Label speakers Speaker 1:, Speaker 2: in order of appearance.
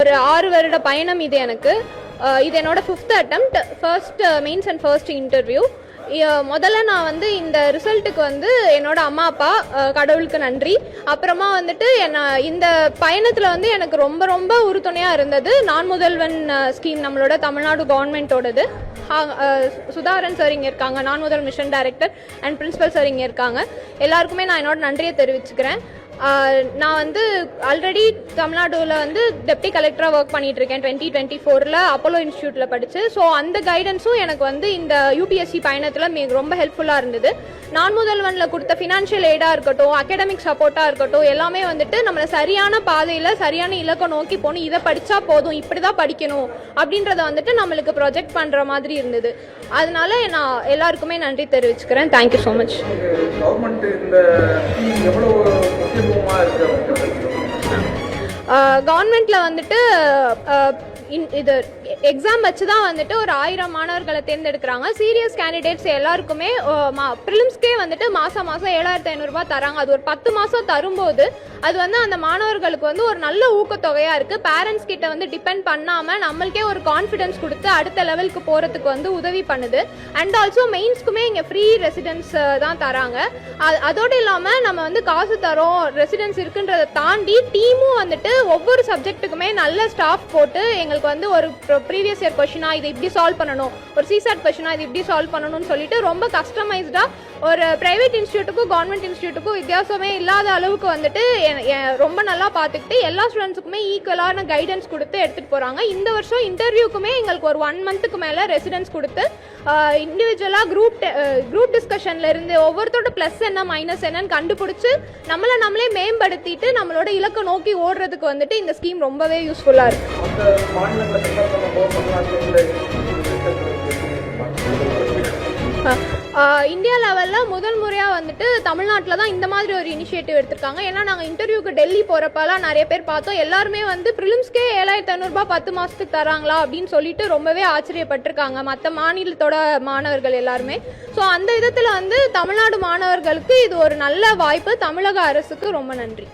Speaker 1: ஒரு 6 வருட பயணம் இது எனக்கு. இது என்னோட 5th attempt, first mains and first interview. முதல்ல நான் வந்து இந்த ரிசல்ட்டுக்கு வந்து என்னோட அம்மா அப்பா, கடவுளுக்கு நன்றி. அப்புறமா வந்துட்டு இந்த பயணத்தில் வந்து எனக்கு ரொம்ப ரொம்ப உறுதுணையாக இருந்தது நான் முதல்வன் ஸ்கீம், நம்மளோட தமிழ்நாடு கவர்மெண்ட்டோடது. சுதாரன் சார் இங்கே இருக்காங்க, நான் முதல் mission director, and principal sir இங்கே இருக்காங்க. எல்லாருக்குமே நான் என்னோட நன்றியை தெரிவிச்சுக்கிறேன். நான் வந்து ஆல்ரெடி தமிழ்நாடுல வந்து டெப்டி கலெக்டராக ஒர்க் பண்ணிட்டு இருக்கேன். 2024 அப்போலோ இன்ஸ்டியூட்டில் படித்து. ஸோ அந்த கைடன்ஸும் எனக்கு வந்து இந்த யூபிஎஸ்சி பயணத்தில் ரொம்ப ஹெல்ப்ஃபுல்லாக இருந்தது. நான் முதல்வனில் கொடுத்த ஃபினான்ஷியல் எய்டாக இருக்கட்டும், அகாடமிக் சப்போர்ட்டாக இருக்கட்டும், எல்லாமே வந்துட்டு நம்மளை சரியான பாதையில் சரியான இலக்கை நோக்கி போகணும், இதை படித்தா போதும், இப்படி தான் படிக்கணும் அப்படின்றத வந்துட்டு நம்மளுக்கு ப்ரொஜெக்ட் பண்ணுற மாதிரி இருந்தது. அதனால நான் எல்லாருக்குமே நன்றி தெரிவிச்சுக்கிறேன். Thank you so much. கவர்மெண்ட்ல வந்துட்டு இது எக்ஸாம் வச்சு தான் வந்துட்டு ஒரு 1000 மாணவர்களை தேர்ந்தெடுக்கிறாங்க. சீரியஸ் கேண்டிடேட்ஸ் எல்லாருக்குமே ப்ரிலிம்ஸ்க்கே வந்துட்டு மாதம் 7500 ரூபாய் தராங்க. அது ஒரு 10 மாதம் தரும்போது அது வந்து அந்த மாணவர்களுக்கு வந்து ஒரு நல்ல ஊக்கத்தொகையாக இருக்குது. பேரண்ட்ஸ் கிட்ட வந்து டிபெண்ட் பண்ணாமல் நம்மளுக்கே ஒரு கான்ஃபிடன்ஸ் கொடுத்து அடுத்த லெவலுக்கு போகிறதுக்கு வந்து உதவி பண்ணுது. அண்ட் ஆல்சோ மெயின்ஸ்க்குமே இங்கே ஃப்ரீ ரெசிடென்ஸ் தான் தராங்க. அதோடு இல்லாமல் நம்ம வந்து காசு தரோம், ரெசிடென்ஸ் இருக்குன்றதை தாண்டி டீமும் வந்துட்டு ஒவ்வொரு சப்ஜெக்ட்டுக்குமே நல்ல ஸ்டாஃப் போட்டு எங்களுக்கு வந்து ஒரு ப்ரீவியஸ் இயர் கொஸ்டினா இது இப்படி சால்வ் பண்ணணும், ஒரு சிசாட் கொஸ்டினா இது இப்படி சால்வ் பண்ணணும்னு சொல்லிட்டு ரொம்ப கஸ்டமைஸ்டா ஒரு பிரைவேட் இன்ஸ்டியூட்டுக்கும் கவர்மெண்ட் இன்ஸ்டியூட்டுக்கும் வித்தியாசமே இல்லாத அளவுக்கு வந்துட்டு ரொம்ப நல்லா பார்த்துக்கிட்டு எல்லா ஸ்டூடெண்ட்ஸுக்குமே ஈக்குவலான கைடன்ஸ் கொடுத்து எடுத்துகிட்டு போகிறாங்க. இந்த வருஷம் இன்டர்வியூக்குமே எங்களுக்கு ஒரு 1 மந்த்துக்கு மேலே ரெசிடென்ஸ் கொடுத்து இண்டிவிஜுவலாக குரூப் டிஸ்கஷன்ல இருந்து ஒவ்வொருத்தோட ப்ளஸ் என்ன மைனஸ் என்னன்னு கண்டுபிடிச்சி நம்மளே மேம்படுத்திட்டு நம்மளோட இலக்கை நோக்கி ஓடுறதுக்கு வந்துட்டு இந்த ஸ்கீம் ரொம்பவே யூஸ்ஃபுல்லாக இருக்கு. இந்தியா லெவலில் முதல் முறையாக வந்துட்டு தமிழ்நாட்டில் தான் இந்த மாதிரி ஒரு இனிஷியேட்டிவ் எடுத்திருக்காங்க. ஏன்னா நாங்கள் இன்டர்வியூக்கு டெல்லி போகிறப்பெல்லாம் நிறைய பேர் பார்த்தோம், எல்லாருமே வந்து ப்ரிலிம்ஸ்க்கே 7500 ரூபாய் 10 மாதத்துக்கு தராங்களா அப்படின்னு சொல்லிட்டு ரொம்பவே ஆச்சரியப்பட்டிருக்காங்க மற்ற மாநிலத்தோட மாணவர்கள் எல்லாருமே. ஸோ அந்த விதத்தில் வந்து தமிழ்நாடு மாணவர்களுக்கு இது ஒரு நல்ல வாய்ப்பு. தமிழக அரசுக்கு ரொம்ப நன்றி.